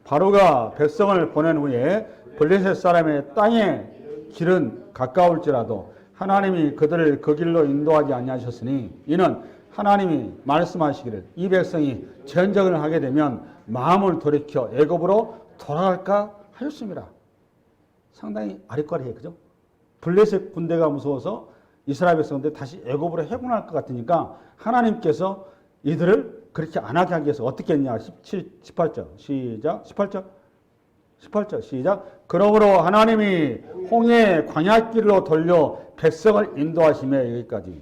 바로가 백성을 보낸 후에 블레셋 사람의 땅의 길은 가까울지라도 하나님이 그들을 그 길로 인도하지 아니하셨으니 이는 하나님이 말씀하시기를 이 백성이 전쟁을 하게 되면 마음을 돌이켜 애굽으로 돌아갈까 하였습니다. 상당히 아리까리해, 그죠? 블레셋 군대가 무서워서 이스라엘 백성들 다시 애굽으로 해군할 것 같으니까 하나님께서 이들을 그렇게 안 하게 하기 위해서 어떻게 했냐? 18절 시작. 18절 시작. 그러므로 하나님이 홍해 광야길로 돌려 백성을 인도하시며 여기까지.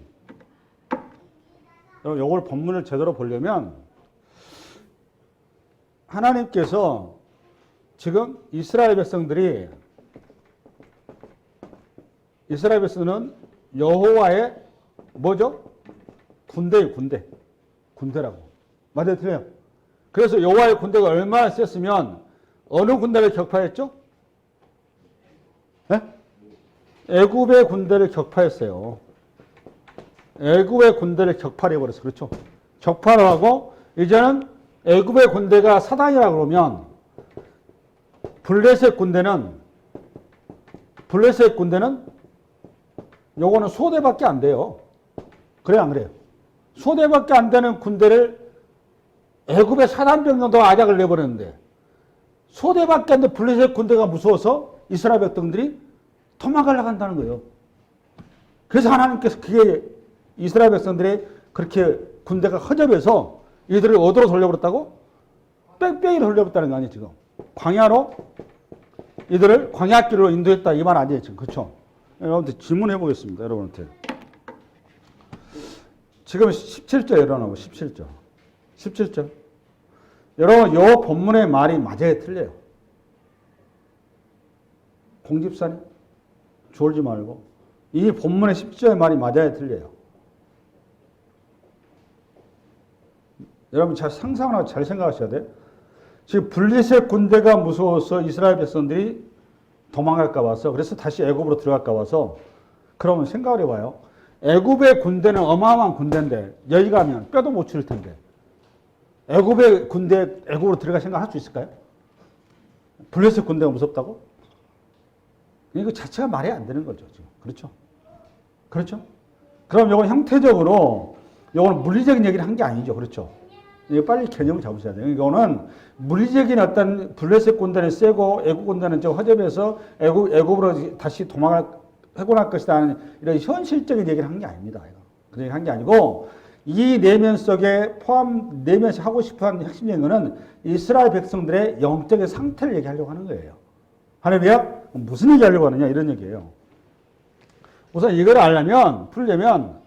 여러분, 이걸 본문을 제대로 보려면 하나님께서 지금 이스라엘 백성들은 여호와의 뭐죠? 군대예요, 군대라고. 맞아요, 틀려요? 그래서 여호와의 군대가 얼마나 셌으면 어느 군대를 격파했죠? 네? 애굽의 군대를 격파했어요. 애굽의 군대를 격파를 해버렸어요. 그렇죠? 격파를 하고 이제는 애굽의 군대가 사단이라 그러면 블레셋 군대는 요거는 소대밖에 안 돼요. 그래요, 안 그래요? 소대밖에 안 되는 군대를 애굽의 사단병 정도 아작을 내버렸는데 소대밖에 안 되는 블레셋 군대가 무서워서 이스라엘 백성들이 도망가려고 한다는 거예요. 그래서 하나님께서 그게 이스라엘 백성들이 그렇게 군대가 허접해서 이들을 어디로 돌려버렸다고? 뺑뺑이로 돌려버렸다는 거 아니에요, 지금. 광야로 이들을 광야길로 인도했다 이 말 아니에요, 지금. 그렇죠? 여러분한테 질문해 보겠습니다, 여러분한테. 지금 17절 일어나고 17절. 여러분, 요 본문의 말이 맞아요, 틀려요? 공집사님, 졸지 말고. 이 본문의 17절의 말이 맞아요, 틀려요? 여러분, 잘 상상하고 잘 생각하셔야 돼요. 지금 블레셋 군대가 무서워서 이스라엘 백성들이 도망갈까 봐서, 그래서 다시 애굽으로 들어갈까 봐서, 그러면 생각을 해봐요. 애굽의 군대는 어마어마한 군대인데 여기 가면 뼈도 못 치를 텐데 애굽의 군대 애굽으로 들어갈 생각 할 수 있을까요? 블레셋 군대가 무섭다고? 이거 자체가 말이 안 되는 거죠, 지금. 그렇죠? 그럼 이건 형태적으로 이거는 물리적인 얘기를 한 게 아니죠, 그렇죠? 이거 빨리 개념을 잡으셔야 돼요. 이거는 물리적인 어떤 블레셋 군대는 세고 애굽 군대는 좀 허접해서 애굽으로 다시 해군할 것이다 하는 이런 현실적인 얘기를 한 게 아닙니다. 그 얘기 한 게 아니고 이 내면 속에 내면에서 하고 싶어하는 핵심적인 거는 이스라엘 백성들의 영적인 상태를 얘기하려고 하는 거예요. 할렐루야? 무슨 얘기 하려고 하느냐 이런 얘기예요. 우선 이걸 풀려면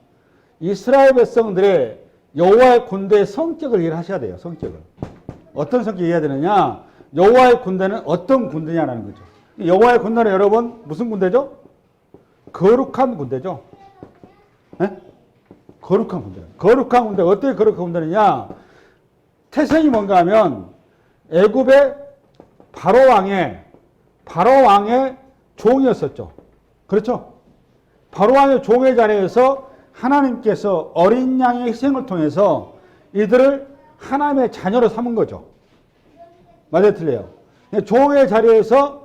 이스라엘 백성들의 여호와의 군대의 성격을 이해를 하셔야 돼요. 성격을. 어떤 성격을 이해해야 되느냐? 여호와의 군대는 어떤 군대냐라는 거죠. 여호와의 군대는 여러분 무슨 군대죠? 거룩한 군대죠. 네? 거룩한 군대. 거룩한 군대. 어떻게 거룩한 군대느냐? 태생이 뭔가 하면 애굽의 바로 왕의 종이었었죠. 그렇죠? 바로 왕의 종의 자리에서 하나님께서 어린 양의 희생을 통해서 이들을 하나님의 자녀로 삼은 거죠. 맞아요, 틀려요? 종의 자리에서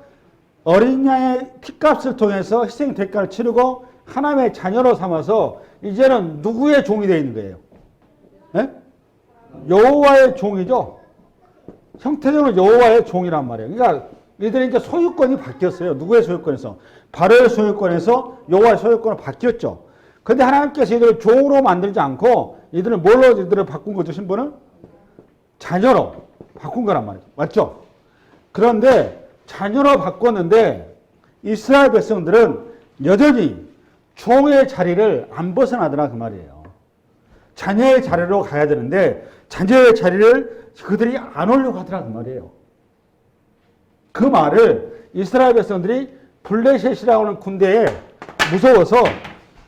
어린 양의 피값을 통해서 희생 대가를 치르고 하나님의 자녀로 삼아서 이제는 누구의 종이 되어 있는 거예요? 네? 여호와의 종이죠. 형태적으로 여호와의 종이란 말이에요. 그러니까 이들이 이제 소유권이 바뀌었어요. 누구의 소유권에서? 바로의 소유권에서 여호와의 소유권으로 바뀌었죠. 그런데 하나님께서 이들을 종으로 만들지 않고 이들을 뭘로 이들을 바꾼 거죠? 신분을? 자녀로 바꾼 거란 말이죠. 맞죠? 그런데 자녀로 바꿨는데 이스라엘 백성들은 여전히 종의 자리를 안 벗어나더라 그 말이에요. 자녀의 자리로 가야 되는데 자녀의 자리를 그들이 안 오려고 하더라 그 말이에요. 그 말을 이스라엘 백성들이 블레셋이라고 하는 군대에 무서워서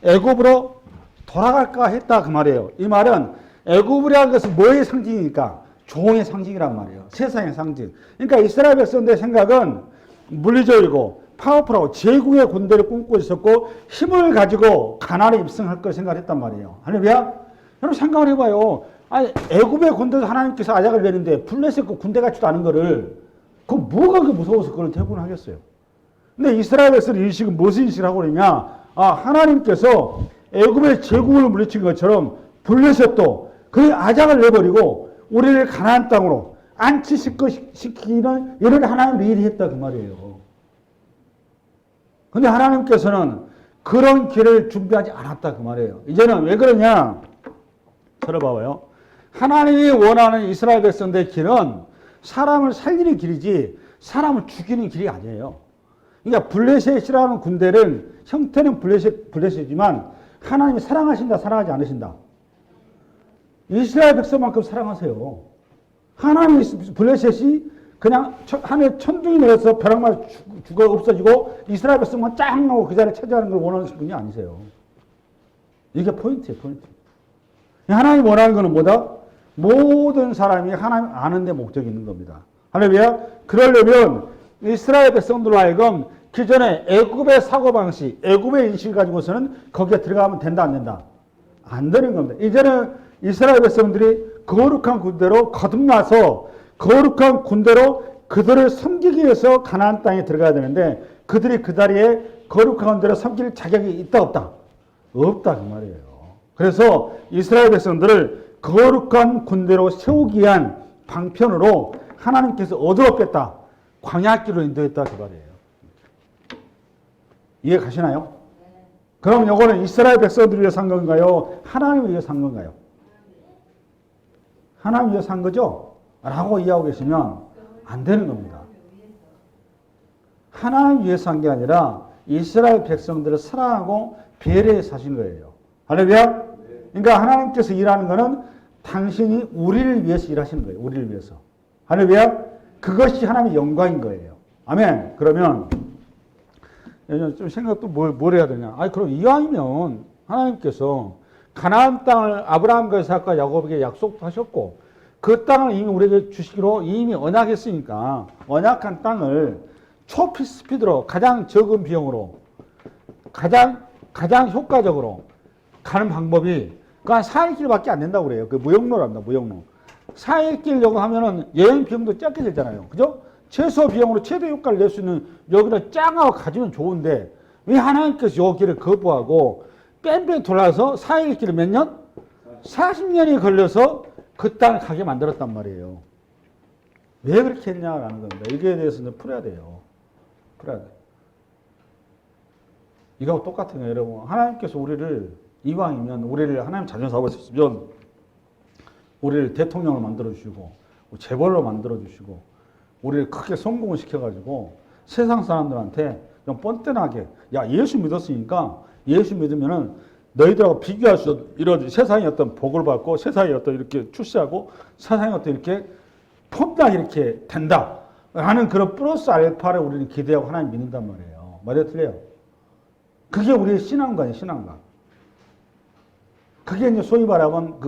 애굽으로 돌아갈까 했다 그 말이에요. 이 말은 애굽이라는 것은 뭐의 상징이니까? 종의 상징이란 말이에요. 세상의 상징. 그러니까 이스라엘 백성들의 생각은 물리적이고 파워풀하고 제국의 군대를 꿈꾸고 있었고 힘을 가지고 가나안에 입성할 걸 생각했단 말이에요. 할렐루야? 여러분 생각을 해봐요. 아니 애굽의 군대도 하나님께서 아작을 내는데 블레셋 군대 같지도 않은 거를 그 뭐가 그 무서워서 그걸 퇴근하겠어요? 근데 이스라엘 백성들이 인식은 무슨 인식을 하고 있냐? 하나님께서 애굽의 제국을 물리친 것처럼 블레셋도 그 아작을 내버리고 우리를 가나안 땅으로 안치시키는 이런 하나님을 일이 했다 그 말이에요. 근데 하나님께서는 그런 길을 준비하지 않았다 그 말이에요. 이제는 왜 그러냐? 들어봐봐요. 하나님이 원하는 이스라엘 백성들의 길은 사람을 살리는 길이지 사람을 죽이는 길이 아니에요. 그러니까 블레셋이라는 군대를 형태는 블레셋이지만 하나님이 사랑하신다 사랑하지 않으신다. 이스라엘 백성만큼 사랑하세요. 하나님이 블레셋이 그냥 하늘에 천둥이 내려서 벼락만 죽어 없어지고 이스라엘 백성만 짱 나고 그 자리에 차지하는 걸 원하는 분이 아니세요. 이게 포인트예요. 포인트. 하나님 원하는 거는 뭐다? 모든 사람이 하나님 아는 데 목적이 있는 겁니다. 할렐루야. 그러려면 이스라엘 백성들로 하여금 기존에 애굽의 사고방식, 애굽의 인식을 가지고서는 거기에 들어가면 된다 안 된다? 안 되는 겁니다. 이제는 이스라엘 백성들이 거룩한 군대로 거듭나서 거룩한 군대로 그들을 섬기기 위해서 가나안 땅에 들어가야 되는데 그들이 그 자리에 거룩한 군대로 섬길 자격이 있다 없다? 없다 그 말이에요. 그래서 이스라엘 백성들을 거룩한 군대로 세우기 위한 방편으로 하나님께서 어디로 뺐다? 광야길로 인도했다 그 말이에요. 이해 가시나요? 그럼 이거는 이스라엘 백성들을 위해서 한 건가요? 하나님을 위해서 한 건가요? 하나님 위해서 한 거죠? 라고 이해하고 계시면 안 되는 겁니다. 하나님 위해서 한 게 아니라 이스라엘 백성들을 사랑하고 배려해서 하신 거예요. 할렐루야? 그러니까 하나님께서 일하는 거는 당신이 우리를 위해서 일하시는 거예요. 우리를 위해서. 할렐루야? 그것이 하나님의 영광인 거예요. 아멘. 그러면 좀 생각도 뭘 해야 되냐? 그럼 이왕이면 하나님께서 가나안 땅을 아브라함과 이삭과 야곱에게 약속하셨고 그 땅을 이미 우리에게 주시기로 이미 언약했으니까 언약한 땅을 초스피드로 가장 적은 비용으로 가장 효과적으로 가는 방법이 그 한 4일길밖에 안 된다고 그래요. 그 무역로랍니다. 무역로. 4일길 요금 하면은 여행 비용도 작게 들잖아요. 그죠? 최소 비용으로 최대 효과를 낼 수 있는 여기를 짱하고 가지면 좋은데 왜 하나님께서 요 길을 거부하고 뺑뺑 돌아서 4일길을 몇 년? 40년이 걸려서 그 땅을 가게 만들었단 말이에요. 왜 그렇게 했냐라는 겁니다. 이거에 대해서는 풀어야 돼요. 풀어야 돼. 이거하고 똑같은 거예요, 여러분. 하나님께서 우리를 이왕이면 우리를 하나님 자녀 사고 있었으면 우리를 대통령을 만들어 주시고 재벌로 만들어 주시고 우리를 크게 성공을 시켜가지고 세상 사람들한테 좀 뻔뻔하게 야 예수 믿었으니까 예수 믿으면은 너희들하고 비교할 수 없는 이런 세상의 어떤 복을 받고 세상의 어떤 이렇게 출세하고 세상의 어떤 이렇게 폼나게 이렇게 된다 하는 그런 플러스 알파를 우리는 기대하고 하나님 믿는단 말이에요. 말이 틀려요. 그게 우리의 신앙관이에요. 신앙관. 그게 이제 소위 말하면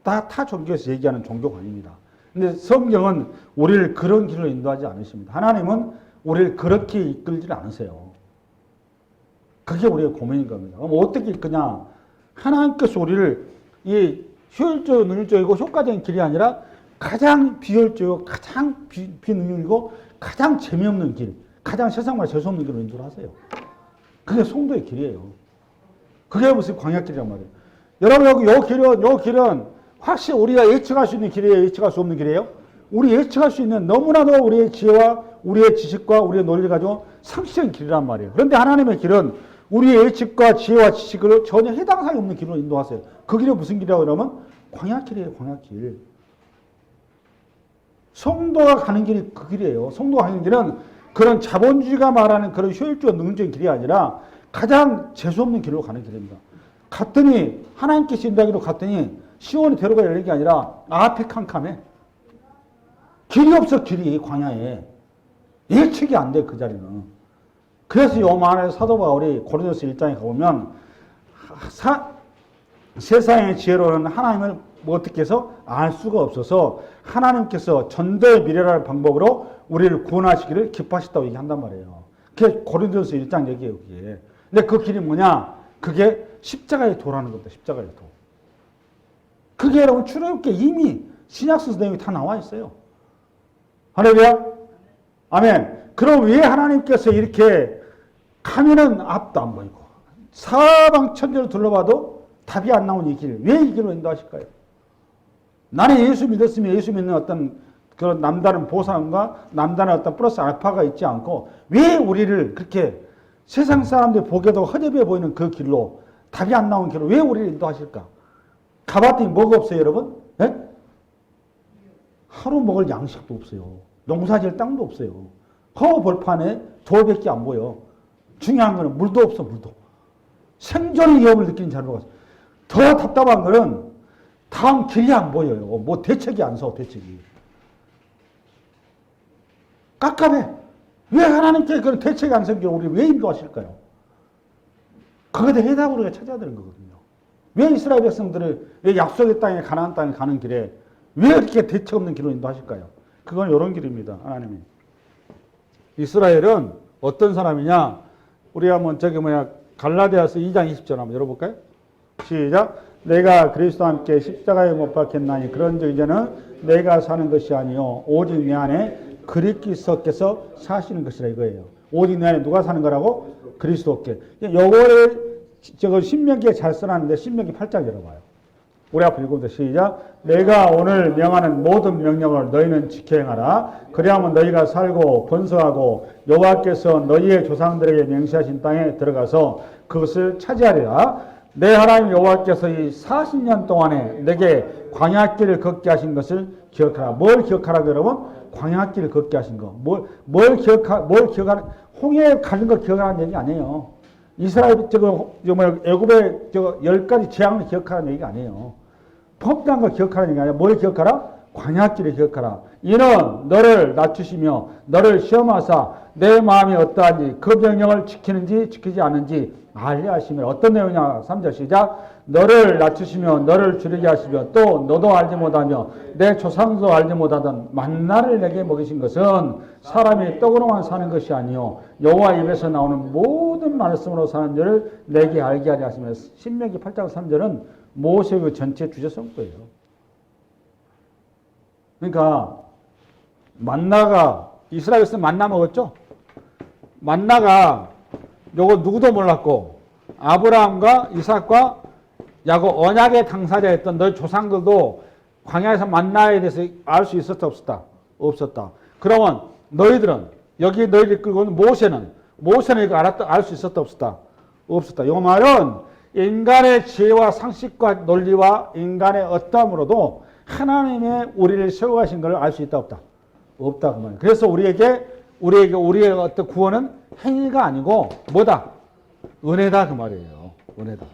타 종교에서 얘기하는 종교관입니다. 근데 성경은 우리를 그런 길로 인도하지 않으십니다. 하나님은 우리를 그렇게 이끌지 않으세요. 그게 우리의 고민인 겁니다. 그럼 어떻게 이끄냐? 하나님께서 우리를 이 효율적이고 능률적이고 효과적인 길이 아니라 가장 비효율적이고 가장 비능률이고 가장 재미없는 길, 가장 세상말 재수없는 길로 인도를 하세요. 그게 성도의 길이에요. 그게 무슨 광야길이란 말이에요. 여러분 요 길은 확실히 우리가 예측할 수 있는 길이에요? 예측할 수 없는 길이에요? 우리 예측할 수 있는 너무나도 우리의 지혜와 우리의 지식과 우리의 논리를 가지고 상식적인 길이란 말이에요. 그런데 하나님의 길은 우리의 예측과 지혜와 지식을 전혀 해당 사항이 없는 길로 인도하세요. 그 길이 무슨 길이라고 그러면 광야길이에요. 광야길. 성도가 가는 길이 그 길이에요. 성도가 가는 길은 그런 자본주의가 말하는 그런 효율적인 능률적인 길이 아니라 가장 재수없는 길로 가는 길입니다. 갔더니 하나님께서 인도하기로 갔더니 시온의 대로가 열린 게 아니라 앞이 캄캄해. 길이 없어. 길이 광야에. 예측이 안 돼. 그 자리는. 그래서 요만한 사도 바울이 고린도서 1장에 가보면 세상의 지혜로는 하나님을 어떻게 해서 알 수가 없어서 하나님께서 전도의 미래라는 방법으로 우리를 구원하시기를 기뻐하셨다고 얘기한단 말이에요. 그게 고린도서 1장 얘기예요. 그게. 근데 그 길이 뭐냐? 그게 십자가의 도라는 겁니다. 십자가의 도. 그게 여러분 출애굽기에 이미 신약성서 내용이 다 나와 있어요. 할렐루야. 아멘. 그럼 왜 하나님께서 이렇게 가면은 앞도 안 보이고 사방천지를 둘러봐도 답이 안 나온 이 길, 왜 이 길로 인도하실까요? 나는 예수 믿었으면 예수 믿는 어떤 그런 남다른 보상과 남다른 어떤 플러스 알파가 있지 않고 왜 우리를 그렇게 세상 사람들이 보기에도 허접해 보이는 그 길로 답이 안 나온 길로 왜 우리를 인도하실까? 가봤더니 뭐가 없어요, 여러분? 네? 하루 먹을 양식도 없어요. 농사질 땅도 없어요. 허벌판에 돌밖에 안 보여. 중요한 거는 물도 없어, 물도. 생존의 위협을 느끼는 자료가 있어요. 더 답답한 거는 다음 길이 안 보여요. 뭐 대책이 안 서, 대책이. 깝깝해. 왜 하나님께 그런 대책이 안 생겨 우리 왜 인도하실까요? 거기에 대해 해답을 우리가 찾아야 되는 거거든요. 왜 이스라엘 백성들을 왜 약속의 땅에 가나안 땅에 가는 길에 왜 이렇게 대책 없는 길로 인도하실까요? 그건 이런 길입니다. 하나님이. 이스라엘은 어떤 사람이냐? 우리 한번 갈라디아서 2장 20절 한번 열어볼까요? 시작. 내가 그리스도와 함께 십자가에 못 박혔나니 그런즉 이제는 내가 사는 것이 아니요 오직 내 안에 그리스도께서 사시는 것이라 이거예요. 오직 내 안에 누가 사는 거라고? 그리스도께. 요거를 신명기에 잘 써놨는데 신명기 8장 열어봐요. 우리 앞에 읽어보자. 시작. 내가 오늘 명하는 모든 명령을 너희는 지켜 행하라. 그리하면 너희가 살고 번성하고 여호와께서 너희의 조상들에게 명시하신 땅에 들어가서 그것을 차지하리라. 내 하나님 여호와께서 이 40년 동안에 내게 광야길을 걷게 하신 것을 기억하라. 뭘 기억하라고 여러분? 광야길을 걷게 하신 거. 뭘 기억하는, 홍해 가는 걸 기억하라는 얘기 아니에요. 이스라엘, 애굽의 10가지 재앙을 기억하라는 얘기가 아니에요. 범죄한 걸 기억하라는 얘기가 아니라 뭘 기억하라? 광야길을 기억하라. 이는 너를 낮추시며 너를 시험하사 내 마음이 어떠한지 그 명령을 지키는지 지키지 않는지 알려 하시며. 어떤 내용이냐? 3절 시작. 너를 낮추시며 너를 줄이게 하시며 또 너도 알지 못하며 내 조상도 알지 못하던 만나를 내게 먹이신 것은 사람이 떡으로만 사는 것이 아니요 여호와 입에서 나오는 모든 말씀으로 사는 줄을 내게 알게 하려 하시며. 신명기 8장 3절은 모세의 그 전체 주제 성구예요. 그러니까 만나가 이스라엘에서 만나 먹었죠. 만나가 요거 누구도 몰랐고 아브라함과 이삭과 야곱 언약의 당사자였던 너희 조상들도 광야에서 만나에 대해서 알 수 있었다 없었다? 없었다. 그러면 너희들은 여기 너희들 끌고 있는 모세는 이거 알 수 있었다 없었다? 없었다. 이 말은 인간의 지혜와 상식과 논리와 인간의 어떠함으로도 하나님의 우리를 세워가신 걸 알 수 있다 없다? 없다 그 말이에요. 그래서 우리의 어떤 구원은 행위가 아니고 뭐다? 은혜다 그 말이에요. 은혜다.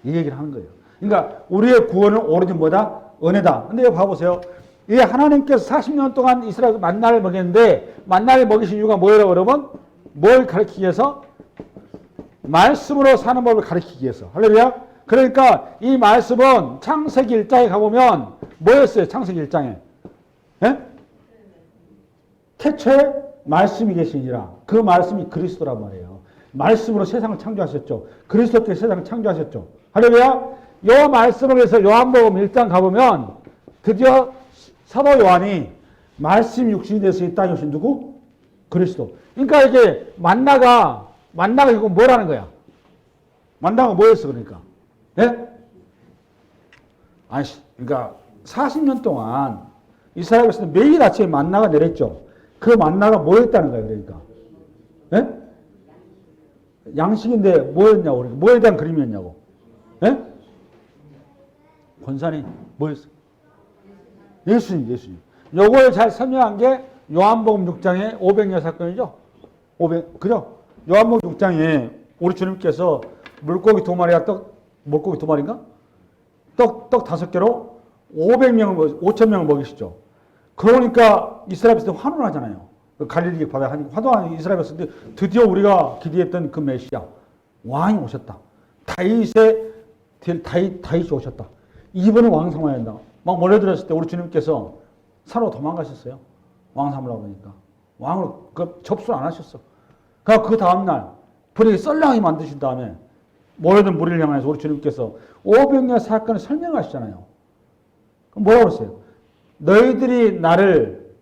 이 얘기를 하는 거예요. 그러니까 우리의 구원은 오로지 뭐다? 은혜다. 근데 여기 봐보세요. 이 하나님께서 40년 동안 이스라엘 만나를 먹였는데 만나를 먹이신 이유가 뭐예요, 여러분? 뭘 가르치기 위해서? 말씀으로 사는 법을 가르치기 위해서. 할렐루야. 그러니까 이 말씀은 창세기 1장에 가보면 뭐였어요? 창세기 1장에. 예? 태초에 말씀이 계시니라. 그 말씀이 그리스도란 말이에요. 말씀으로 세상을 창조하셨죠. 그리스도께 세상을 창조하셨죠. 할렐루야. 요 말씀을 위해서 요한복음 1장 가보면 드디어 사도 요한이 말씀 육신이 돼서 이 땅에 오신 누구? 그리스도. 그러니까 이게 만나가 이거 뭐라는 거야? 만나가 뭐였어 그러니까? 예? 아니, 그러니까 40년 동안 이스라엘에서는 매일 아침에 만나가 내렸죠. 그 만나가 뭐였다는 거예요, 그러니까? 예? 양식인데 뭐였냐고, 그러니까 뭐에 대한 그림이었냐고? 예? 권사님, 뭐였어? 예수님. 요걸 잘 설명한 게 요한복음 6장의 500여 사건이죠? 그죠? 요한복음 6장에 우리 주님께서 물고기 2마리가 물고기 2마리인가? 떡 5개로 5,000명을 먹이시죠. 그러니까 이스라엘 백성들이 환호를 하잖아요. 갈릴리 바다에 환호하는 이스라엘 백성들이 드디어 우리가 기대했던 그 메시아 왕이 오셨다. 다윗이 오셨다. 이번에 왕 삼아야 한다. 막 몰려들었을 때 우리 주님께서 산으로 도망가셨어요. 왕 삼으려고 그러니까. 왕으로 접수를 안 하셨어. 그 다음날 분위기 썰렁하게 만드신 다음에 모여든 무리를 향해서 우리 주님께서 500년 사건을 설명하시잖아요. 그럼 뭐라고 그랬어요? 너희들이 나를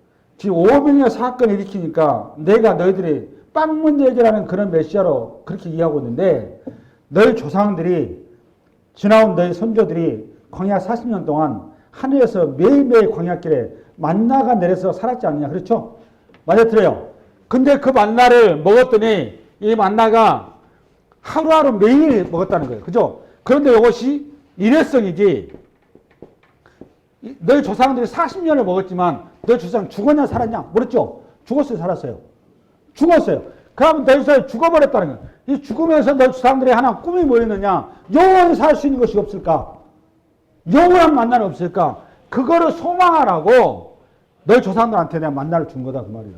지금 5명의 사건을 일으키니까 내가 너희들이 빵 문제 해결하는 그런 메시아로 그렇게 이해하고 있는데 너희 조상들이 지나온 너희 선조들이 광야 40년 동안 하늘에서 매일매일 광야길에 만나가 내려서 살았지 않느냐. 그렇죠? 맞아 들어요. 근데 그 만나를 먹었더니 이 만나가 하루하루 매일 먹었다는 거예요. 그죠? 그런데 이것이 일회성이지. 너희 조상들이 40년을 먹었지만 너희 조상 죽었냐 살았냐? 모르죠? 죽었어요 살았어요? 죽었어요. 그러면 너희 조상이 죽어버렸다는 거예요. 이 죽으면서 너희 조상들이 하나 꿈이 뭐였느냐? 영원히 살 수 있는 것이 없을까? 영원한 만나는 없을까? 그거를 소망하라고 너희 조상들한테 내가 만나를 준 거다 그 말이에요.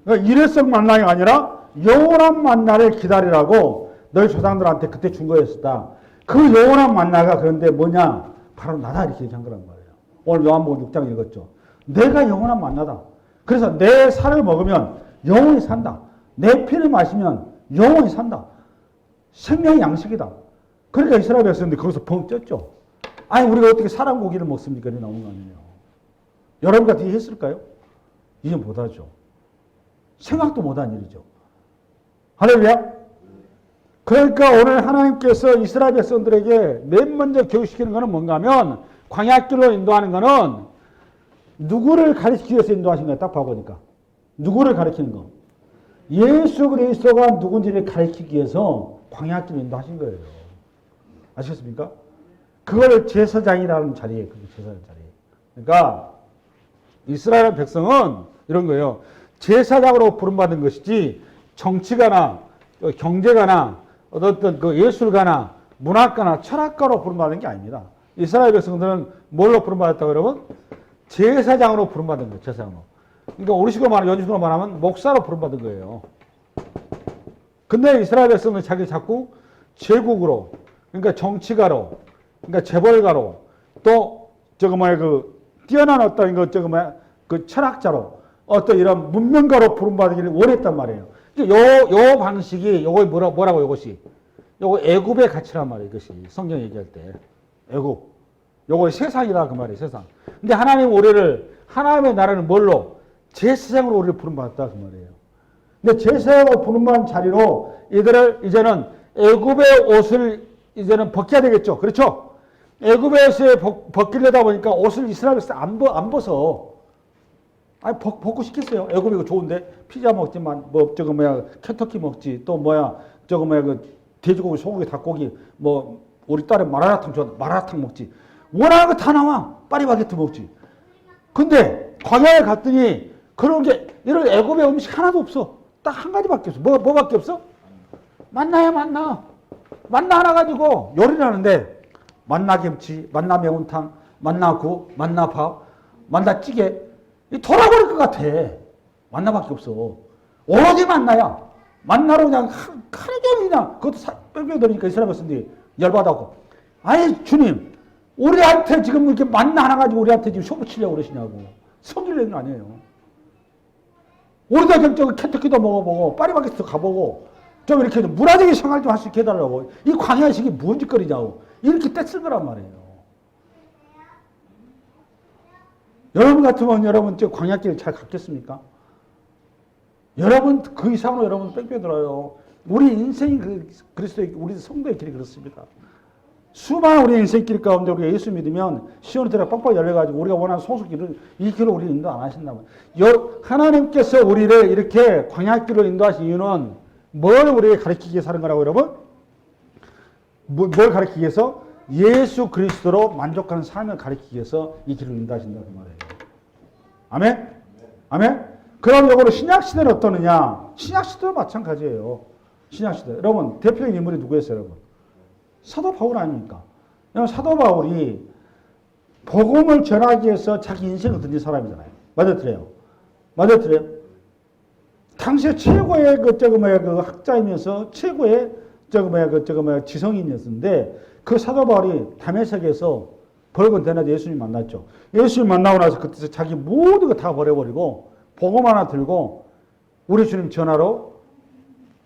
그러니까 일회성 만나가 아니라 영원한 만나를 기다리라고 너희 조상들한테 그때 준 거였었다. 그 영원한 만나가 그런데 뭐냐? 바로 나다 이렇게 얘기한 거란 말이에요. 오늘 요한복음 6장 읽었죠. 내가 영원한 만나다. 그래서 내 살을 먹으면 영원히 산다. 내 피를 마시면 영원히 산다. 생명의 양식이다. 그러니까 이스라엘 백성들이 거기서 벙 쪘죠. 아니 우리가 어떻게 사람 고기를 먹습니까? 이렇게 나오는 거 아니에요. 여러분 같은 이해했을까요? 이해 못하죠. 생각도 못한 일이죠. 할렐루야. 그러니까 오늘 하나님께서 이스라엘 백성들에게 맨 먼저 교육시키는 것은 뭔가 하면 광야길로 인도하는 것은 누구를 가리키기 위해서 인도하신 거예요? 딱 봐보니까. 누구를 가리키는 거? 예수 그리스도가 누군지를 가리키기 위해서 광야길로 인도하신 거예요. 아시겠습니까? 그걸 제사장이라는 자리에, 그게 제사장 자리에. 그러니까 이스라엘 백성은 이런 거예요. 제사장으로 부름받은 것이지 정치가나 경제가나 어떤 그 예술가나 문학가나 철학가로 부름받은 게 아닙니다. 이스라엘 백성들은 뭘로 부름받았다고 그러면 제사장으로 부름받은 거예요. 제사장으로. 그러니까 우리식으로 말하면 연식으로 말하면 목사로 부름받은 거예요. 근데 이스라엘 백성은 자꾸 제국으로 그러니까 정치가로 그러니까 재벌가로 또 뛰어난 어떤 그 철학자로 어떤 이런 문명가로 부름받기를 원했단 말이에요. 요 방식이 요거 뭐라고 요것이 요거 애굽의 가치란 말이에요. 이것이 성경 얘기할 때 애굽 요거 세상이다 그 말이에요. 세상. 근데 하나님 우리를 하나님의 나라는 뭘로 제사장으로 우리를 부름받았다 그 말이에요. 근데 제사장으로 부름받은 자리로 이들을 이제는 애굽의 옷을 이제는 벗겨야 되겠죠. 그렇죠? 애굽의 옷을 벗기려다 보니까 옷을 이스라엘에서 안 벗어. 아니 벗고 싶겠어요. 애굽이 이거 좋은데 피자 먹지만 켄터키 먹지 또 그 돼지고기 소고기 닭고기 우리 딸은 마라탕 좋아 마라탕 먹지 원하는 거 다 나와 파리바게트 먹지. 근데 광야에 갔더니 그런 게 이런 애굽의 음식 하나도 없어. 딱 한 가지밖에 없어. 뭐밖에 없어? 만나야 만나 하나 가지고 요리를 하는데 만나김치, 만나 매운탕, 만나국, 만나밥, 만나찌개 돌아버릴 것 같아. 만나밖에 없어. 오로지 만나야. 만나로 그냥 하루 종일 그냥 그것도 뺑뺑 들으니까 이스라엘 백성들이 열받아고. 아니 주님 우리한테 지금 이렇게 만나 하나 가지고 우리한테 지금 쇼부 치려고 그러시냐고. 성질내는 거 아니에요. 우리도 좀 켄터키도 먹어보고 파리바게트도 가보고 좀 이렇게 문화적인 생활 좀 할 수 있게 해달라고. 이 광야식이 뭔 짓거리냐고. 이렇게 떼쓸 거란 말이에요. 여러분 같으면 여러분 저 광야길 잘 갔겠습니까? 여러분 그 이상으로 여러분 뺑뺑 들어요. 우리 인생이 그리스도의 우리 성도의 길이 그렇습니다. 수많은 우리 인생 길 가운데 우리가 예수 믿으면 시온의 ter가 빡빡 열려가지고 우리가 원하는 소속길을 이 길로 우리 인도 안 하신다면 하나님께서 우리를 이렇게 광야길로 인도하신 이유는 뭘 우리에게 가르치기 위해서 하는 거라고 여러분? 뭘 가르치기 위해서? 예수 그리스도로 만족하는 삶을 가르치기 위해서 이 길을 인도하신다는 말이에요. 아멘? 아멘? 그럼 이거로 신약시대는 어떠느냐? 신약시대도 마찬가지예요. 신약시대. 여러분, 대표적인 인물이 누구였어요, 여러분? 사도 바울 아닙니까? 여러분, 사도 바울이 복음을 전하기 위해서 자기 인생을 던진 사람이잖아요. 맞아, 틀려요? 맞아, 틀려요? 당시에 최고의 그 학자이면서 최고의 지성인이었는데 그 사도 바울이 다메섹에서 벌건 대낮에 예수님 만났죠. 예수님 만나고 나서 그때서 자기 모든 거 다 버려버리고 복음 하나 들고 우리 주님 전하러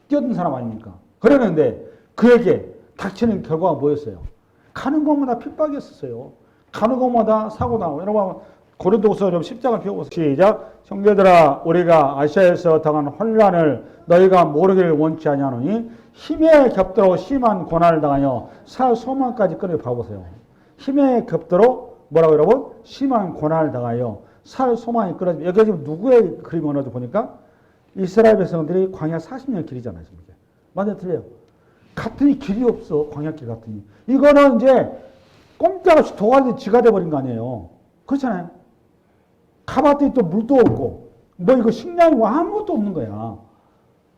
뛰어든 사람 아닙니까? 그러는데 그에게 닥치는 결과가 뭐였어요? 가는 곳마다 핍박이었어요. 가는 곳마다 사고 나고. 여러분 고린도후서 좀 10장을 펴보세요. 시작. 형제들아 우리가 아시아에서 당한 혼란을 너희가 모르기를 원치 아니하노니 힘에 겹들어 심한 고난을 당하여 살 소망까지 끌어 봐보세요. 힘에 겹들어 뭐라고 여러분? 심한 고난을 당하여 살 소망이 끌어지면 여기 지금 누구의 그림이 오는지 보니까 이스라엘 백성들이 광야 40년 길이잖아요. 맞아요, 틀려요. 같으니 길이 없어. 광야길 같으니. 이거는 이제 꼼짝없이 도가니 지가 돼버린 거 아니에요. 그렇잖아요. 가봤더니 또 물도 없고 뭐 이거 식량이 뭐 아무것도 없는 거야.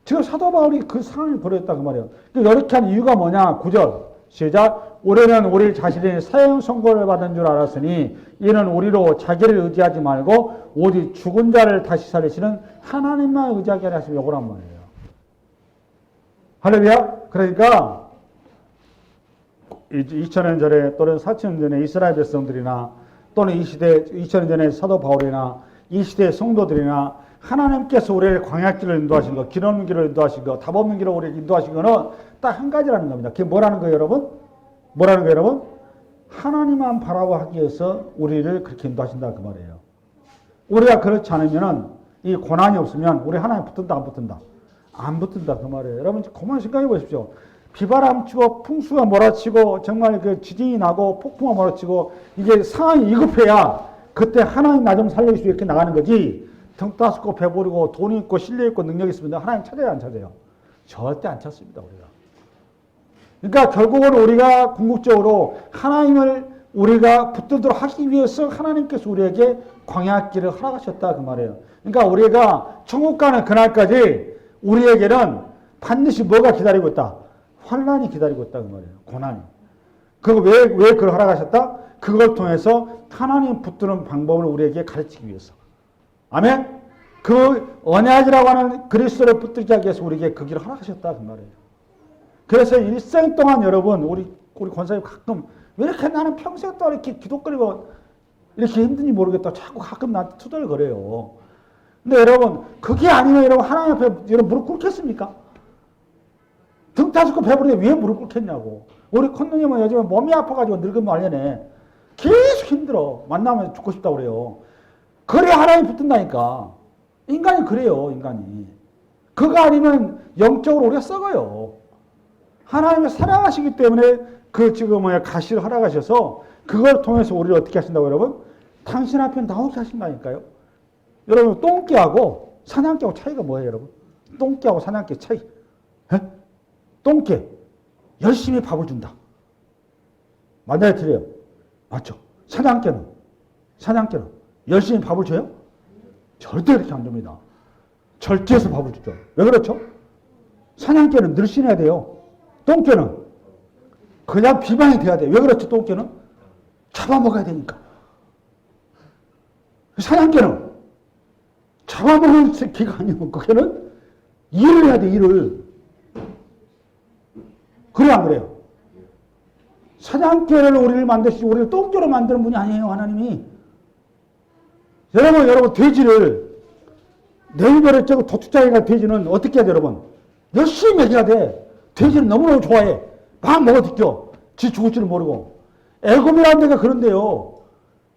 지금 사도 바울이 그 상황을 벌였다 그 말이에요. 이렇게 한 이유가 뭐냐? 9절 시작. 우리는 우리 자신이 사형 선고를 받은 줄 알았으니 이는 우리로 자기를 의지하지 말고 오직 죽은 자를 다시 살리시는 하나님만 의지하게 하라 하시면 요거란 말이에요. 할렐루야. 그러니까 2000년 전에 또는 4000년 전에 이스라엘 백성들이나 또는 이 시대 2000년 전에 사도 바울이나 이 시대의 성도들이나 하나님께서 우리를 광야길을 인도하신 거, 길 없는 길을 인도하신 거, 답 없는 길을 우리를 인도하신 거는 딱 한 가지라는 겁니다. 그게 뭐라는 거예요, 여러분? 뭐라는 거예요, 여러분? 하나님만 바라보기 위해서 우리를 그렇게 인도하신다 그 말이에요. 우리가 그렇지 않으면은 이 고난이 없으면 우리 하나님 붙든다 안 붙든다? 안 붙든다 그 말이에요. 여러분 그만 생각해 보십시오. 비바람 치고 풍수가 몰아치고 정말 그 지진이 나고 폭풍이 몰아치고 이게 상황이 위급해야 그때 하나님 나 좀 살려주시고 이렇게 나가는 거지. 등 따숩고 배부르고 돈 있고 신뢰 있고 능력 있으면 하나님 찾아야 안 찾아요? 절대 안 찾습니다 우리가. 그러니까 결국은 우리가 궁극적으로 하나님을 우리가 붙들도록 하기 위해서 하나님께서 우리에게 광야길을 허락하셨다 그 말이에요. 그러니까 우리가 천국 가는 그날까지 우리에게는 반드시 뭐가 기다리고 있다? 환난이 기다리고 있다 그 말이에요. 고난이. 그거 왜 그걸 허락하셨다? 그걸 통해서 하나님 붙드는 방법을 우리에게 가르치기 위해서. 아멘? 그 언약이라고 하는 그리스도를 붙들기 위해서 우리에게 그 길을 허락하셨다 그 말이에요. 그래서 일생 동안 여러분 우리 권사님 가끔 왜 이렇게 나는 평생 동안 이렇게 기도거리고 이렇게 힘든지 모르겠다 자꾸 가끔 나한테 투덜거려요. 근데 여러분 그게 아니면 여러분 하나님 앞에 여러분 무릎 꿇겠습니까? 등 따숩고 배부른데 왜 무릎 꿇겠냐고. 우리 콘누님은 요즘에 몸이 아파가지고 늙으면 말년에 계속 힘들어. 만나면 죽고 싶다고 그래요. 그래 하나님 붙든다니까. 인간이 그래요. 인간이. 그거 아니면 영적으로 우리가 썩어요. 하나님을 사랑하시기 때문에 그 지금 가시를 허락하셔서 그걸 통해서 우리를 어떻게 하신다고 여러분? 당신 앞에 나오게 하신다니까요. 여러분 똥개하고 사냥개하고 차이가 뭐예요 여러분? 똥개하고 사냥개 차이. 에? 똥개 열심히 밥을 준다. 맞나요 틀려요? 맞죠? 사냥개는 열심히 밥을 줘요? 절대 그렇게 안 줍니다. 절제해서 밥을 주죠. 왜 그렇죠? 사냥개는 늘씬해야 돼요. 똥개는 그냥 비방이 돼야 돼요. 왜 그렇죠? 똥개는 잡아먹어야 되니까. 사냥개는 잡아먹을 기가 아니고 그게는 일을 해야 돼. 일을. 그래 안 그래요? 사냥개를 우리를 만드시고 우리를 똥개로 만드는 분이 아니에요. 하나님이. 여러분 돼지를 내일별에 저거 도축장에 돼지는 어떻게 해야 돼 여러분? 열심히 먹여야 돼. 돼지는 너무너무 좋아해. 막 먹어듣겨. 지 죽을 줄은 모르고. 애굽이라는 데가 그런데요.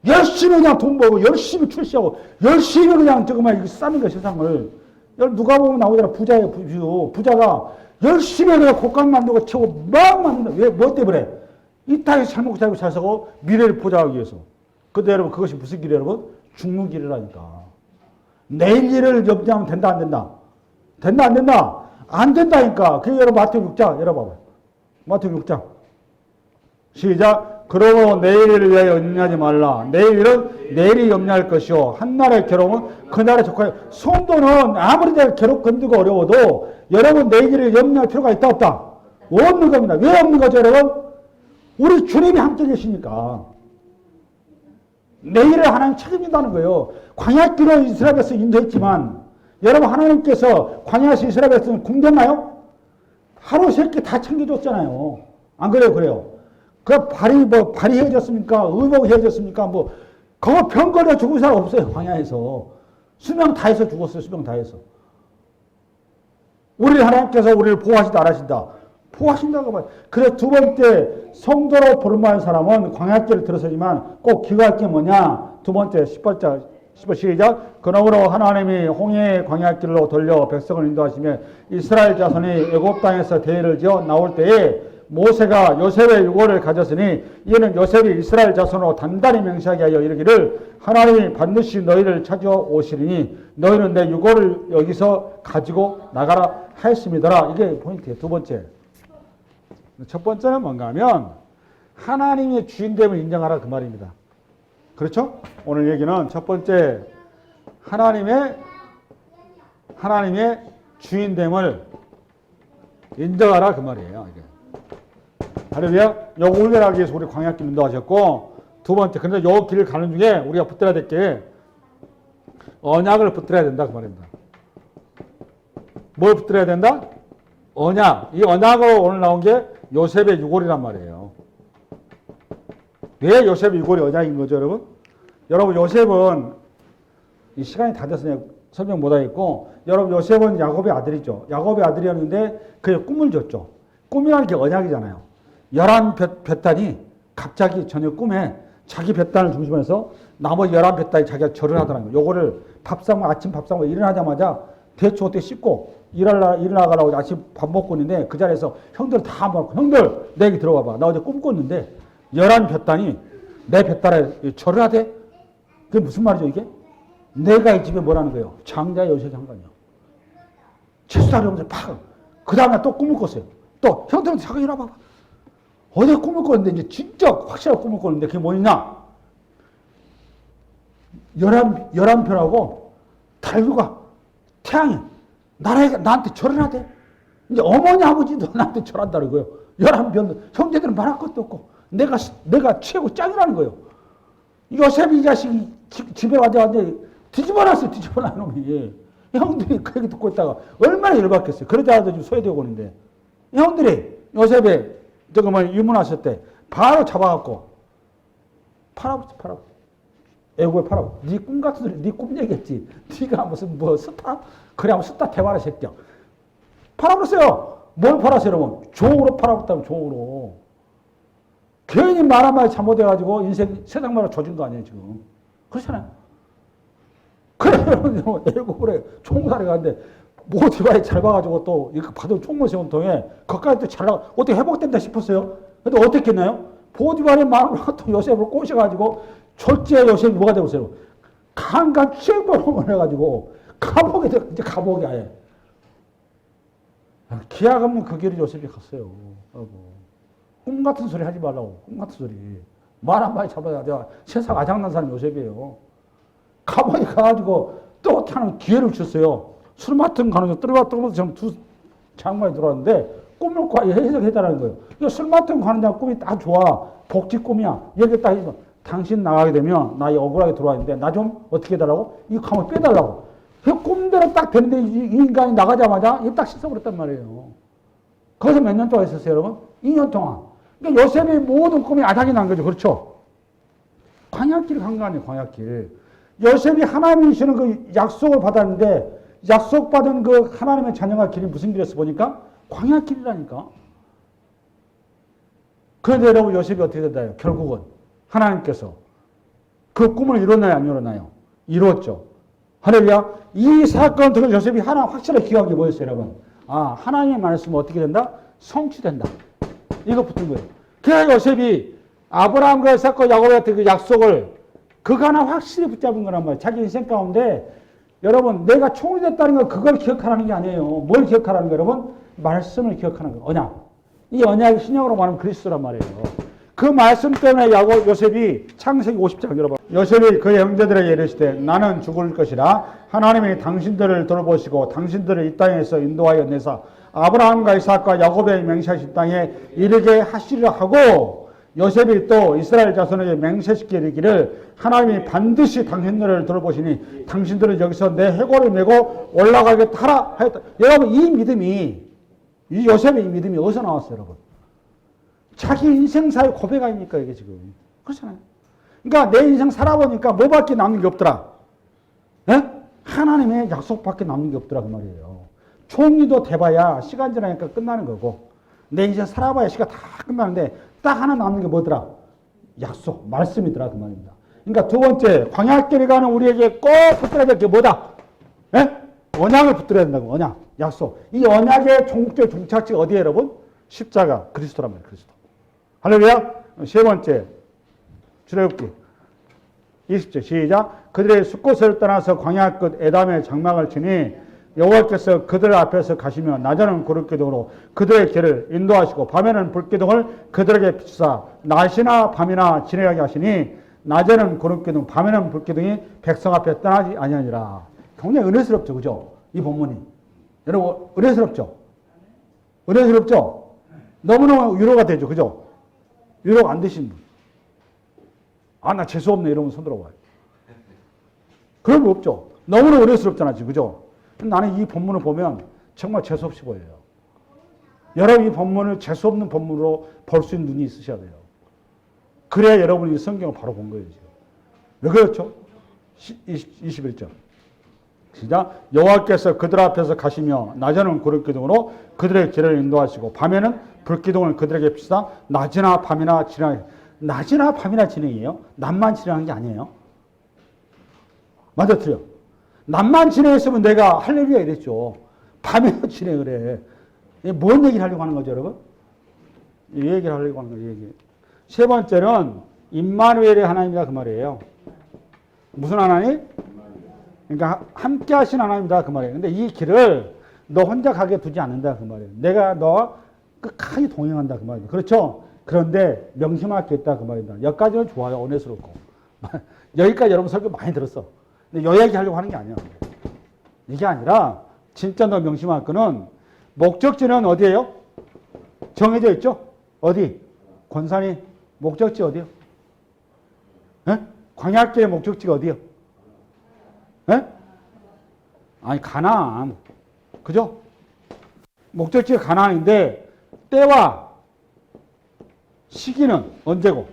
열심히 그냥 돈 벌고 열심히 출시하고 열심히 그냥 저거만 싸는 거야 세상을. 누가 보면 나오잖아. 부자예요. 부자가 열심히 그냥 곡간 만들고 채우고 막 만든다. 왜? 뭐 때문에? 이 땅에서 잘 먹고 살고 잘 사고 미래를 보장하기 위해서. 근데 여러분 그것이 무슨 길이에요 여러분? 죽는 길이라니까. 내일 일을 염려하면 된다 안 된다? 된다 안 된다? 안 된다니까. 그게 여러분 마태복음 6장 열어봐봐요. 마태복음 6장 시작. 그러므로 내일을 위하여 염려하지 말라. 내일은 내일이 염려할 것이요 한날의 괴로움은 그날에 족하여. 성도는 아무리 내가 괴롭고 힘들고 어려워도 여러분 내일을 염려할 필요가 있다 없다? 없는 겁니다. 왜 없는 거죠 여러분? 우리 주님이 함께 계시니까. 내일을 하나님 책임진다는 거예요. 광야길로 이스라엘 백성 인도했지만 여러분 하나님께서 광야에서 이스라엘 백성을 굶겼나요? 하루 세끼 다 챙겨줬잖아요. 안 그래요? 그래요. 그 발이 헤어졌습니까? 의복이 헤어졌습니까? 그거 병 걸려 죽은 사람 없어요. 광야에서. 수명 다해서 죽었어요. 수명 다해서. 우리 하나님께서 우리를 보호하시다 안 하신다? 보호하신다고 봐요. 그래서 두 번째 성도로 부름받은 사람은 광야길을 들어서지만 꼭 기억할 게 뭐냐? 두 번째 10절 시작. 그러므로 하나님이 홍해의 광야길로 돌려 백성을 인도하시며 이스라엘 자손이 애굽 땅에서 대회를 지어 나올 때에 모세가 요셉의 유고를 가졌으니 이는 요셉이 이스라엘 자손으로 단단히 명시하게 하여 이르기를 하나님이 반드시 너희를 찾아오시리니 너희는 내 유고를 여기서 가지고 나가라 하였음이더라. 이게 포인트예요. 두 번째. 첫 번째는 뭔가 하면 하나님의 주인됨을 인정하라 그 말입니다. 그렇죠? 오늘 얘기는 첫 번째 하나님의 주인됨을 인정하라 그 말이에요. 이게. 할렐루야. 요거 훈련하기 위해서 우리 광야길 인도하셨고, 두 번째, 근데 요 길을 가는 중에 우리가 붙들어야 될 게 언약을 붙들어야 된다 그 말입니다. 뭘 붙들어야 된다? 언약. 이 언약으로 오늘 나온 게 요셉의 유골이란 말이에요. 왜 요셉의 유골이 언약인 거죠, 여러분? 여러분, 요셉은 이 시간이 다 돼서 설명 못 하겠고, 여러분, 요셉은 야곱의 아들이죠. 야곱의 아들이었는데 그의 꿈을 줬죠. 꿈이라는 게 언약이잖아요. 11뱃단이 갑자기 저녁 꿈에 자기 뱃단을 중심으로 해서 나머지 11뱃단이 자기가 절을 하더라는 거예요. 요거를 아침 밥 싸고 일어나자마자 대충 어떻게 씻고 일어나가라고 아침 밥 먹고 있는데 그 자리에서 형들 다 모았고, 형들 내 얘기 들어봐봐. 나 어제 꿈 꿨는데 11뱃단이 내 뱃단에 절을 하대? 그게 무슨 말이죠 이게? 내가 이 집에 뭐라는 거예요? 장자 요셉이 한 거예요. 채수다리 오면서 팍! 그 다음에 또 꿈을 꿨어요. 또 형들한테 잠깐 일어나봐. 어제 꿈을 꿨는데 이제 진짜 확실하게 꿈을 꿨는데 그게 뭐냐? 11편하고 달구가 태양이 나한테 절을 하대. 이제 어머니 아버지도 나한테 절한다는 거예요. 11편 형제들은 말할 것도 없고 내가 최고 짱이라는 거예요. 요셉이 이 자식이 집에 완전히 뒤집어놨어요. 뒤집어놔 놈이. 형들이 그 얘기 듣고 있다가 얼마나 열받겠어요. 그러자마자 지금 소외되고 오는데 형들이 요셉에 유문하실 때 바로 잡아갖고 팔아버렸어. 애국에 팔아버렸어. 네 꿈 같은 소리, 네 꿈 얘기했지. 네가 무슨 스타? 그래 하면 스타 대화라 새끼야. 팔아버렸어요. 뭘 팔았어요 여러분? 종으로 팔아버렸다면 종으로. 괜히 말 한마디 잘못해가지고 인생 세상말로 조진 거 아니에요 지금. 그렇잖아요. 그래 여러분 애국을 총살에 갔는데 모티바에 잘 봐가지고 또 이렇게 받은 총무세운 통에 거기까지 또 잘 나가 어떻게 회복된다 싶었어요. 근데 어떻게 했나요? 보디발의 마누라가 또 요셉을 꼬셔가지고 졸지에 요셉이 뭐가 되었어요? 강간 취행범을 해가지고 감옥에 이제 감옥이 아예 기약 없는 그 길을 요셉이 갔어요. 꿈 같은 소리 하지 말라고. 꿈 같은 소리. 말 한마디 잡아야 세상 아장난 사람 요셉이에요. 감옥에 가가지고 또 어떻게 하는 기회를 주셨어요. 술 맡은 가는 떨어뜨면서 저는 두 장관이 들어왔는데 꿈을 해석해달라는 거예요. 이거 술 맡은 가는 장 꿈이 딱 좋아. 복지 꿈이야. 여기 딱 해서 당신 나가게 되면 나 억울하게 들어왔는데 나 좀 어떻게 해달라고? 이 감옥 빼달라고. 그 꿈대로 딱 됐는데 이 인간이 나가자마자 이 딱 씻어버렸단 말이에요. 거기서 몇 년 동안 있었어요, 여러분? 2년 동안. 그러니까 요셉의 모든 꿈이 아작이 난 거죠. 그렇죠? 광야길 간 거 아니에요, 광야길. 요셉이 하나님이 주시는 그 약속을 받았는데 약속받은 그 하나님의 자녀가 길이 무슨 길이었어 보니까 광야길이라니까. 그런데 여러분 요셉이 어떻게 됐나요? 결국은 하나님께서 그 꿈을 이뤘나요? 안 이뤘나요? 이뤘죠. 할렐루야. 이 사건을 통해서 요셉이 하나 확실하게 기억한 게 뭐였어요, 여러분? 아, 하나님의 말씀은 어떻게 된다? 성취된다. 이거 붙은 거예요. 그래서 요셉이 아브라함과 이삭과 야곱한테 그 약속을 그거 하나 확실히 붙잡은 거란 말이에요. 자기 인생 가운데 여러분 내가 총이 됐다는 건 그걸 기억하라는 게 아니에요. 뭘 기억하라는 거예요, 여러분? 말씀을 기억하는 거예요. 언약. 이 언약이 신약으로 말하면 그리스도란 말이에요. 그 말씀 때문에 요셉이 창세기 50장 여러분. 요셉이 그의 형제들에게 이르시되 나는 죽을 것이라 하나님이 당신들을 돌보시고 당신들을 이 땅에서 인도하여 내사 아브라함과 이삭과 야곱의 맹세하신 땅에 이르게 하시리라 하고 요셉이 또 이스라엘 자손에게 맹세시켜 이르기를 하나님이 반드시 당신들을 돌보시니 당신들은 여기서 내 해골을 메고 올라가겠다 하라 하였다. 여러분 이 믿음이 이 요셉의 이 믿음이 어디서 나왔어요, 여러분? 자기 인생사의 고백 아닙니까 이게 지금? 그렇잖아요. 그러니까 내 인생 살아보니까 뭐밖에 남는 게 없더라. 네? 하나님의 약속밖에 남는 게 없더라 그 말이에요. 총리도 돼봐야 시간 지나니까 끝나는 거고 내 인생 살아봐야 시간 다 끝나는데 딱 하나 남는 게 뭐더라? 약속, 말씀이더라 그 말입니다. 그러니까 두 번째, 광야길에 가는 우리에게 꼭 붙들어야 될 게 뭐다? 예? 언약을 붙들어야 된다고, 언약, 약속. 이 언약의 종목적 종착지가 어디에 여러분? 십자가, 그리스도란 말이에요, 그리스도. 할렐루야. 세 번째, 출애굽기 20절 시작. 그들의 숫곳을 떠나서 광야 끝 에담의 장막을 치니 여호와께서 그들 앞에서 가시며 낮에는 구름기둥으로 그들의 길을 인도하시고 밤에는 불기둥을 그들에게 비추사 낮이나 밤이나 지내게 하시니 낮에는 구름기둥 밤에는 불기둥이 백성 앞에 떠나지 아니하니라. 굉장히 은혜스럽죠, 그죠? 이 본문이. 여러분 은혜스럽죠? 은혜스럽죠? 너무너무 위로가 되죠, 그죠? 위로가 안 되신 분. 아, 나 재수없네 이러면 손 들어봐요. 그런 거 없죠. 너무나 은혜스럽잖아, 지금, 그죠? 나는 이 본문을 보면 정말 재수없이 보여요. 여러분 이 본문을 재수없는 본문으로 볼 수 있는 눈이 있으셔야 돼요. 그래야 여러분이 성경을 바로 본 거예요, 지금. 왜 그렇죠? 21절. 시작. 여호와께서 그들 앞에서 가시며 낮에는 구름기둥으로 그들의 길을 인도하시고 밤에는 불기둥을 그들에게 비추사 낮이나 밤이나 지나. 낮이나 밤이나 진행이에요. 낮만 진행한 게 아니에요. 맞아, 틀려. 낮만 진행했으면 내가 할렐루야 이랬죠. 밤에도 진행을 해. 뭔 얘기를 하려고 하는 거죠, 여러분? 이 얘기를 하려고 하는 거예요, 얘기. 세 번째는 임마누엘의 하나님이다 그 말이에요. 무슨 하나님? 그러니까 함께 하신 하나님이다 그 말이에요. 근데 이 길을 너 혼자 가게 두지 않는다 그 말이에요. 내가 너와 끝까지 동행한다 그 말이에요. 그렇죠? 그런데 명심할 게 있다 그 말입니다. 여기까지는 좋아요. 은혜스럽고. 여기까지 여러분 설교 많이 들었어. 근데 요 얘기 하려고 하는 게 아니야. 이게 아니라 진짜 너 명심할 거는 목적지는 어디예요? 정해져 있죠? 어디? 권산이 목적지 어디요? 예? 광야길의 목적지가 어디요? 예? 아니 가나안. 그죠? 목적지가 가나안인데 때와 시기는 언제고?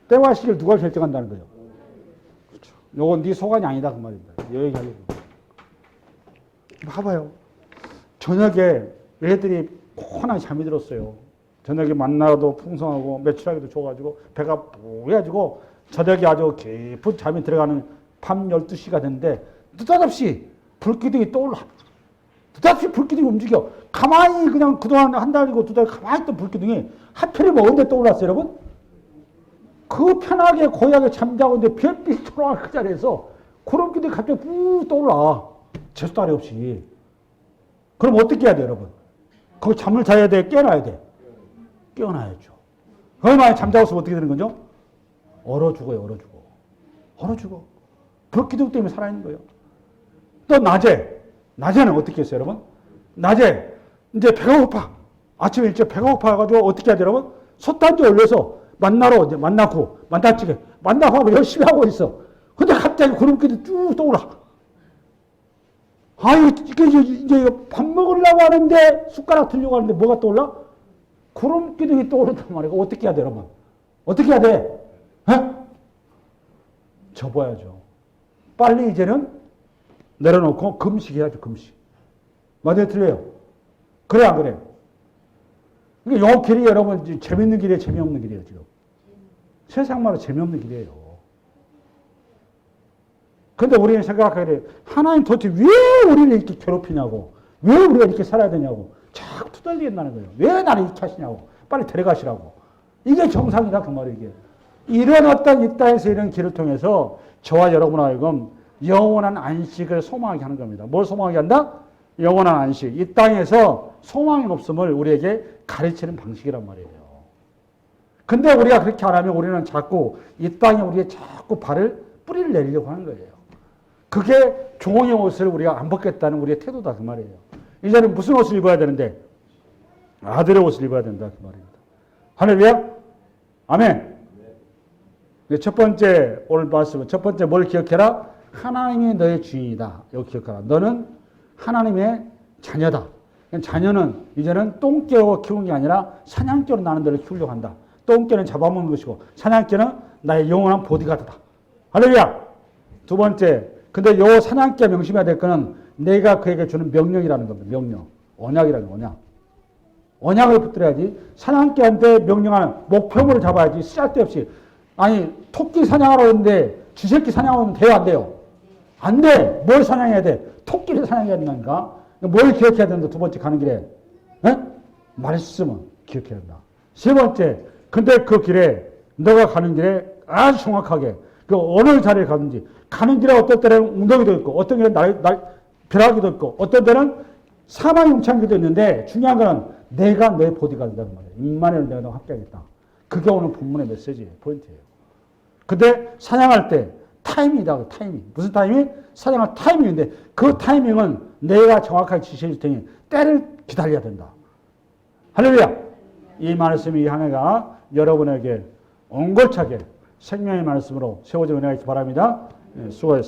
때와 시기를 누가 결정한다는 거예요? 그렇죠. 요건 네 소관이 아니다 그 말입니다. 이 얘기하려고. 봐봐요. 저녁에 애들이 곤하게 잠이 들었어요. 저녁에 만나도 풍성하고 매출하기도 좋아가지고 배가 뿌해가지고 저녁에 아주 깊은 잠이 들어가는 밤 12시가 됐는데 느닷없이 불기둥이 떠올라. 느닷없이 불기둥이 움직여. 가만히 그냥 그동안 한 달이고 두 달 가만히 있던 불기둥이 하필이면 언제 떠올랐어요, 여러분? 그 편하게 고약에 잠자고 있는데 별빛이 돌아가 그 자리에서 구름기둥이 갑자기 푹 떠올라. 재수다리 없이. 그럼 어떻게 해야 돼, 여러분? 거기 잠을 자야 돼? 깨어나야 돼? 깨어나야죠. 그걸 만약에 잠자고서 어떻게 되는 거죠? 얼어 죽어요, 얼어 죽어. 얼어 죽어. 불기둥 때문에 살아있는 거예요. 또 낮에는 어떻게 했어요, 여러분? 낮에 이제 배가 고파. 아침에 일찍 배가 고파가지고 어떻게 하죠, 여러분? 솥단지 올려서 만나러 이제 만나고 하고 열심히 하고 있어. 근데 갑자기 구름기둥이 쭉 떠올라. 아, 이제 밥 먹으려고 하는데 숟가락 들려고 하는데 뭐가 떠올라? 구름기둥이 떠오른단 말이에요. 어떻게 해야 돼, 여러분? 어떻게 해야 돼? 에? 접어야죠. 빨리 이제는 내려놓고 금식해야죠, 금식. 맞아요, 틀려요? 그래, 안 그래요? 이 길이 여러분, 재밌는 길이에요, 재미없는 길이에요, 지금? 세상말로 재미없는 길이에요. 근데 우리는 생각하기에 하나님 도대체 왜 우리를 이렇게 괴롭히냐고, 왜 우리가 이렇게 살아야 되냐고, 자꾸 투덜리겠다는 거예요. 왜 나를 이렇게 하시냐고, 빨리 데려가시라고. 이게 정상이다, 그 말이에요, 이게. 이런 어떤 이 땅에서 이런 길을 통해서 저와 여러분 하여금 영원한 안식을 소망하게 하는 겁니다. 뭘 소망하게 한다? 영원한 안식. 이 땅에서 소망이 없음을 우리에게 가르치는 방식이란 말이에요. 근데 우리가 그렇게 안 하면 우리는 자꾸 이 땅에 우리의 자꾸 뿌리를 내리려고 하는 거예요. 그게 종의 옷을 우리가 안 벗겠다는 우리의 태도다 그 말이에요. 이제는 무슨 옷을 입어야 되는데? 아들의 옷을 입어야 된다 그 말입니다. 할렐루야? 아멘. 첫 번째 오늘 말씀은 첫 번째 뭘 기억해라? 하나님이 너의 주인이다. 이거 기억하라. 너는 하나님의 자녀다. 자녀는 이제는 똥개로 키우는 게 아니라 사냥개로 나는 너를 키우려고 한다. 똥개는 잡아먹는 것이고 사냥개는 나의 영원한 보디가드다. 할렐루야. 두 번째, 근데 요 사냥개 명심해야 될 거는 내가 그에게 주는 명령이라는 겁니다. 명령. 언약이라는 언약. 언약을 붙들어야지. 사냥개한테 명령하는 목표물을 잡아야지. 쓸데없이 아니, 토끼 사냥하러 오는데 쥐새끼 사냥하면 돼요, 안 돼요? 안 돼. 뭘 사냥해야 돼? 토끼를 사냥해야 된다니까? 뭘 기억해야 된다, 두 번째 가는 길에? 에? 말씀은 기억해야 된다. 세 번째, 근데 그 길에, 너가 가는 길에 아주 정확하게, 그 어느 자리에 가든지, 가는 길에 어떤 때는 웅덩이도 있고, 어떤 길에 벼락이도 있고, 어떤 때는 사망이 뭉치는 길도 있는데, 중요한 거는 내가 내 보디가드라는 말이에요. 임마누엘 내가 너와 함께하겠다. 그게 오늘 본문의 메시지예요. 포인트예요. 근데 사냥할 때 타이밍이다. 타이밍. 무슨 타이밍? 사냥할 타이밍인데 그 타이밍은 내가 정확하게 지시해 줄 테니 때를 기다려야 된다. 할렐루야. 이 말씀이 이 한 해가 여러분에게 옹골차게 생명의 말씀으로 세워져 은혜가 있기 바랍니다. 수고하셨습니다.